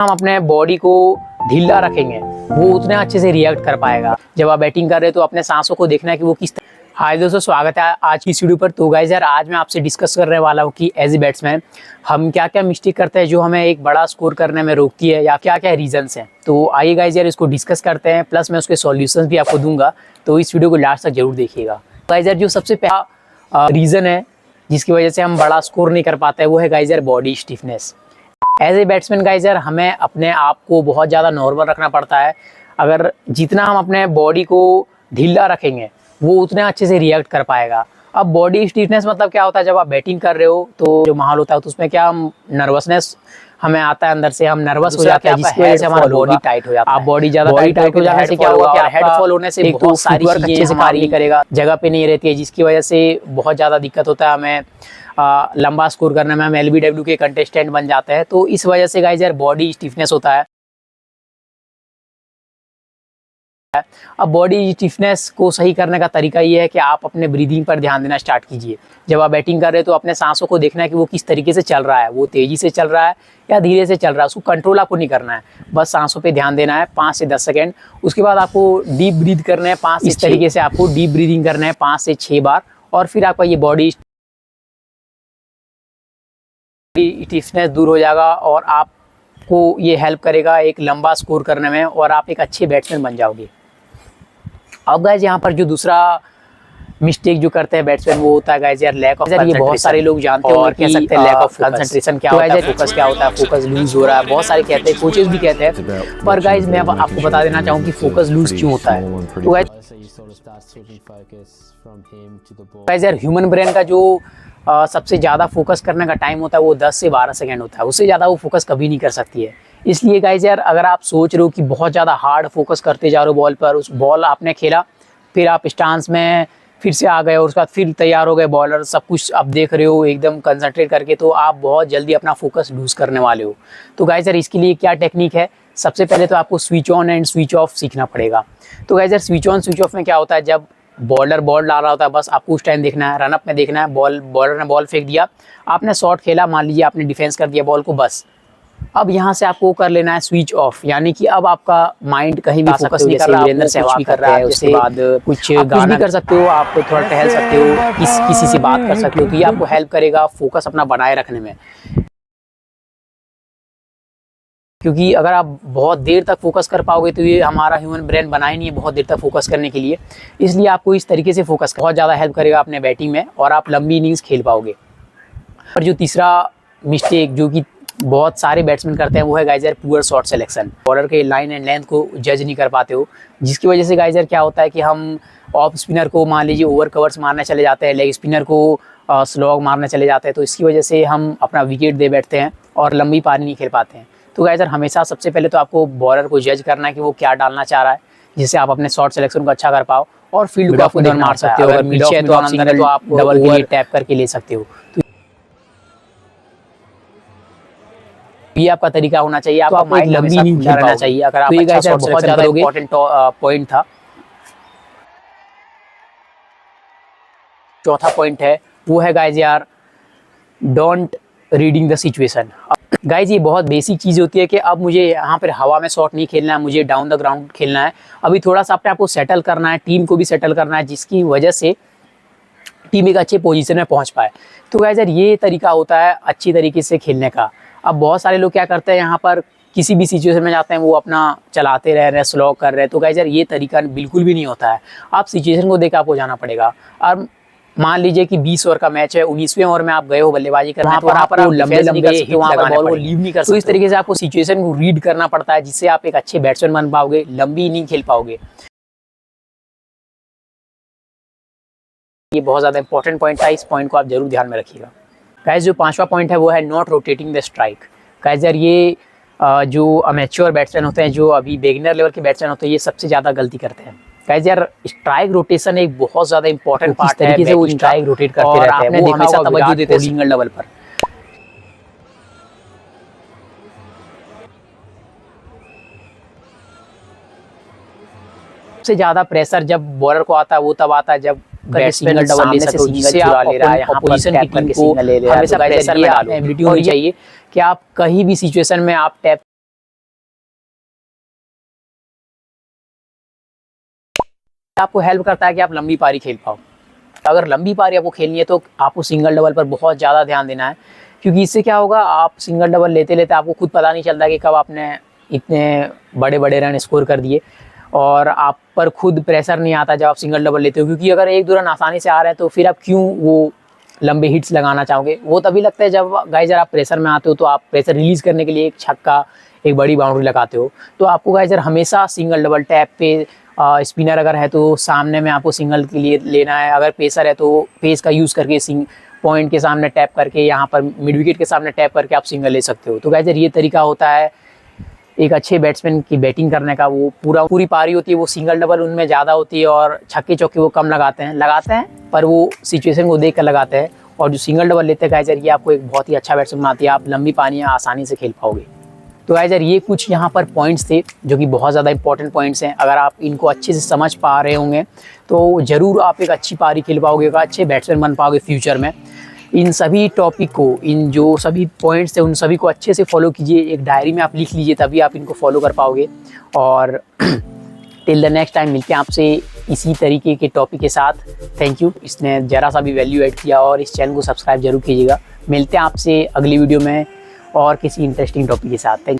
हम अपने बॉडी को ढीला रखेंगे वो उतने अच्छे से रिएक्ट कर पाएगा। जब आप बैटिंग कर रहे हो तो अपने सांसों को देखना है कि वो किस तरह। हाय दोस्तों, स्वागत है आज की इस वीडियो पर। तो गाइस यार, आज मैं आपसे डिस्कस करने वाला हूँ कि एज ए बैट्समैन हम क्या क्या मिस्टेक करते हैं जो हमें एक बड़ा स्कोर करने में रोकती है, या क्या क्या रीजंस हैं। तो आइए गाइस यार, इसको डिस्कस करते हैं, प्लस मैं उसके सॉल्यूशंस भी आपको दूंगा। तो इस वीडियो को लास्ट तक जरूर देखिएगा। गाइस यार, जो सबसे पहला रीजन है जिसकी वजह से हम बड़ा स्कोर नहीं कर पाते हैं वो है गाइस यार body stiffness. As a batsman guys यार, हमें अपने आप को बहुत ज़्यादा नॉर्मल रखना पड़ता है। अगर जितना हम अपने बॉडी को ढीला रखेंगे वो उतने अच्छे से रिएक्ट कर पाएगा। अब बॉडी स्टिफनेस मतलब क्या होता है, जब आप बैटिंग कर रहे हो तो जो माहौल होता है तो उसमें क्या हम नर्वसनेस हमें आता है, अंदर से हम नर्वस हो जाते हैं, जिसकी वजह से हमारा बॉडी टाइट हो जाता है। आप बॉडी ज़्यादा टाइट हो जाने से क्या होगा, क्या हेड फॉल होने से बहुत सारी चीज़ें हमारी करेगा, जगह पे नहीं रहती है, जिसकी वजह से बहुत ज़्यादा दिक्कत होता है हमें लंबा स्कोर करने में। हम LBW के कंटेस्टेंट बन जाते हैं। तो इस वजह से गाइस यार बॉडी स्टिफनेस होता है। अब बॉडी स्टिफनेस को सही करने का तरीका ये है कि आप अपने ब्रीदिंग पर ध्यान देना स्टार्ट कीजिए। जब आप बैटिंग कर रहे हो तो अपने सांसों को देखना है कि वो किस तरीके से चल रहा है, वो तेजी से चल रहा है या धीरे से चल रहा है। उसको कंट्रोल आपको नहीं करना है, बस सांसों पे ध्यान देना है 5 से 10 सेकेंड। उसके बाद आपको डीप ब्रीथ करना है 5 से 6। इस तरीके से आपको डीप ब्रीदिंग करना है 5 से 6 बार, और फिर आपका ये बॉडी स्टिफनेस दूर हो जाएगा और आपको ये हेल्प करेगा एक लंबा स्कोर करने में, और आप एक अच्छे बैट्समैन बन जाओगे। अब गाइस यहाँ पर जो दूसरा मिस्टेक जो करते हैं बैट्समैन वो होता है गाइस यार लैक ऑफ कंसंट्रेशन। ये बहुत सारे लोग जानते हैं और कह सकते हैं लैक ऑफ कंसंट्रेशन क्या होता है, फोकस क्या होता है, फोकस लूज हो रहा है। बहुत सारे कहते हैं, कोचेस भी कहते हैं, पर गाइस मैं अब आपको बता देना चाहूँ कि फोकस लूज क्यों होता है। तो गाइस यार ह्यूमन ब्रेन का जो सबसे ज़्यादा फोकस करने का टाइम होता है वो 10 से 12 सेकेंड होता है। उससे ज़्यादा वो फोकस कभी नहीं कर सकती है। इसलिए गाइस यार, अगर आप सोच रहे हो कि बहुत ज़्यादा हार्ड फोकस करते जा रहे हो बॉल पर, उस बॉल आपने खेला, फिर आप स्टांस में फिर से आ गए और उसके बाद फिर तैयार हो गए बॉलर, सब कुछ आप देख रहे हो एकदम कंसंट्रेट करके, तो आप बहुत जल्दी अपना फोकस लूज करने वाले हो। तो गाइस यार, इसके लिए क्या टेक्निक है, सबसे पहले तो आपको switch on and switch off सीखना पड़ेगा। तो गाइस यार, स्विच ऑन स्विच ऑफ में क्या होता है, जब बॉलर बॉल डाल रहा होता है बस आपको उस टाइम देखना है, रनअप में देखना है, बॉलर ने बॉल फेंक दिया, आपने शॉट खेला, मान लीजिए आपने डिफेंस कर दिया बॉल को, बस अब यहाँ से आपको कर लेना है स्विच ऑफ। यानी कि अब आपका माइंड कहीं भी फोकस नहीं कर रहा, वीरेंद्र सहवाग भी कर रहा है, उसके बाद कुछ गाना भी कर सकते हो, आप थोड़ा टहल सकते हो, किसी से बात कर सकते हो, तो ये आपको हेल्प करेगा फोकस अपना बनाए रखने में। क्योंकि अगर आप बहुत देर तक फोकस कर पाओगे तो ये हमारा ह्यूमन ब्रेन बना ही नहीं है बहुत देर तक फोकस करने के लिए। इसलिए आपको इस तरीके से फोकस बहुत ज़्यादा हेल्प करेगा अपने बैटिंग में, और आप लंबी इनिंग्स खेल पाओगे। और जो तीसरा मिस्टेक जो कि बहुत सारे बैट्समैन करते हैं वो है गाइस यार पुअर शॉट सिलेक्शन। बॉलर के लाइन एंड लेंथ को जज नहीं कर पाते हो, जिसकी वजह से गाइस यार क्या होता है कि हम ऑफ स्पिनर को मान लीजिए ओवर कवर्स मारने चले जाते हैं, लेग स्पिनर को स्लॉग मारने चले जाते हैं, तो इसकी वजह से हम अपना विकेट दे बैठते हैं और लंबी पारी नहीं खेल पाते हैं। तो गाइस यार, हमेशा सबसे पहले तो आपको बॉलर को जज करना है कि वो क्या डालना चाह रहा है, जिससे आप अपने शॉट सिलेक्शन को अच्छा कर पाओ, और फील्ड को आप उधर मार सकते हो। अगर पीछे है तो आप सिंगल तो आप डबल के लिए टैप करके ले सकते हो। तो ये आपका तरीका होना चाहिए, आपका माइंड लंबी नहीं खेलना चाहिए। अगर आप अच्छा शॉट बहुत ज़्यादा इंपॉर्टेंट पॉइंट था। चौथा पॉइंट है वो है गाइस यार don't reading the situation. Guys ये बहुत बेसिक चीज़ होती है कि अब मुझे यहाँ पर हवा में शॉट नहीं खेलना है, मुझे डाउन द ग्राउंड खेलना है। अभी थोड़ा सा अपने आपको सेटल करना है, टीम को भी सेटल करना है, जिसकी वजह से टीम एक अच्छे पोजीशन में पहुँच पाए। तो गाइस यार, ये तरीका होता है अच्छी तरीके से खेलने का। अब बहुत सारे लोग क्या करते हैं, यहाँ पर किसी भी सिचुएशन में जाते हैं वो अपना चलाते रह रहे हैं, स्लो कर रहे हैं। तो गाइस यार, ये तरीका बिल्कुल भी नहीं होता है। आप सिचुएशन को देख आपको जाना पड़ेगा। और मान लीजिए कि 20 ओवर का मैच है, 19वें ओवर में आप गए हो बल्लेबाजी करने, तो वहाँ पर आप लंबे लंबे बॉल को लीव नहीं कर सकते। तो इस तरीके से आपको सिचुएशन को रीड करना पड़ता है, जिससे आप एक अच्छे बैट्समैन बन पाओगे, लंबी इनिंग खेल पाओगे। ये बहुत ज़्यादा इंपॉर्टेंट पॉइंट था, इस पॉइंट को आप जरूर ध्यान में रखिएगा। गाइस जो 5वां पॉइंट है वो है not rotating the strike. Guys यार, ये जो अमेच्योर बैट्समैन होते हैं, जो अभी बिगिनर लेवल के बैट्समैन होते हैं, ये सबसे ज़्यादा गलती करते हैं। गाइस यार, स्ट्राइक रोटेशन एक बहुत ज़्यादा इंपॉर्टेंट पार्ट है, तरीके से वो स्ट्राइक रोटेट करते रहते हैं, आपने देखा होगा तवज्जो देते हैं सिंगल डबल पर। सबसे ज़्यादा प्रेशर जब बॉलर को आता है वो तब आता है जब सिंगल डबल ले सकते हो, जिससे आप ले रहा है यहाँ पोजीशन की टीम को हमेशा प्रेशर में डालो। एबिलिटी होनी चाहिए कि आप कहीं भी सिचुएशन में आप टैप आपको हेल्प करता है कि आप लंबी पारी खेल पाओ। अगर लंबी पारी आपको खेलनी है तो आपको सिंगल डबल पर बहुत ज़्यादा ध्यान देना है, क्योंकि इससे क्या होगा, आप सिंगल डबल लेते लेते आपको खुद पता नहीं चलता कि कब आपने इतने बड़े बड़े रन स्कोर कर दिए, और आप पर खुद प्रेशर नहीं आता जब आप सिंगल डबल लेते हो। क्योंकि अगर 1-2 रन आसानी से आ रहे हैं तो फिर आप क्यों वो लंबे हिट्स लगाना चाहोगे। वो तभी लगता है जब गाइस आप प्रेशर में आते हो, तो आप प्रेशर रिलीज़ करने के लिए एक छक्का, एक बड़ी बाउंड्री लगाते हो। तो आपको गाइस हमेशा सिंगल डबल टैप पे, स्पिनर अगर है तो सामने में आपको सिंगल के लिए लेना है, अगर पेसर है तो पेस का यूज़ करके पॉइंट के सामने टैप करके, यहाँ पर मिड विकेट के सामने टैप करके आप सिंगल ले सकते हो। तो गाइस ये तरीका होता है एक अच्छे बैट्समैन की बैटिंग करने का। वो पूरी पारी होती है, वो सिंगल डबल उनमें ज़्यादा होती है, और छक्के चौके वो कम लगाते हैं पर वो सिचुएशन को देख कर लगाते हैं। और जो सिंगल डबल लेते हैं गाइस, ये आपको एक बहुत ही अच्छा बैट्समैन बनाती है, आप लंबी पारियाँ आसानी से खेल पाओगे। तो गाइस ये कुछ यहाँ पर पॉइंट्स थे जो कि बहुत ज़्यादा इंपॉर्टेंट पॉइंट्स हैं। अगर आप इनको अच्छे से समझ पा रहे होंगे तो ज़रूर आप एक अच्छी पारी खेल पाओगे, एक अच्छे बैट्समैन बन पाओगे फ्यूचर में। इन सभी टॉपिक को, इन जो सभी पॉइंट्स हैं, उन सभी को अच्छे से फॉलो कीजिए, एक डायरी में आप लिख लीजिए, तभी आप इनको फॉलो कर पाओगे। और टिल द नेक्स्ट टाइम मिलते हैं आपसे इसी तरीके के टॉपिक के साथ। थैंक यू, इसने ज़रा सा भी वैल्यू ऐड किया, और इस चैनल को सब्सक्राइब जरूर कीजिएगा। मिलते हैं आपसे अगली वीडियो में और किसी इंटरेस्टिंग टॉपिक के साथ। Thank you.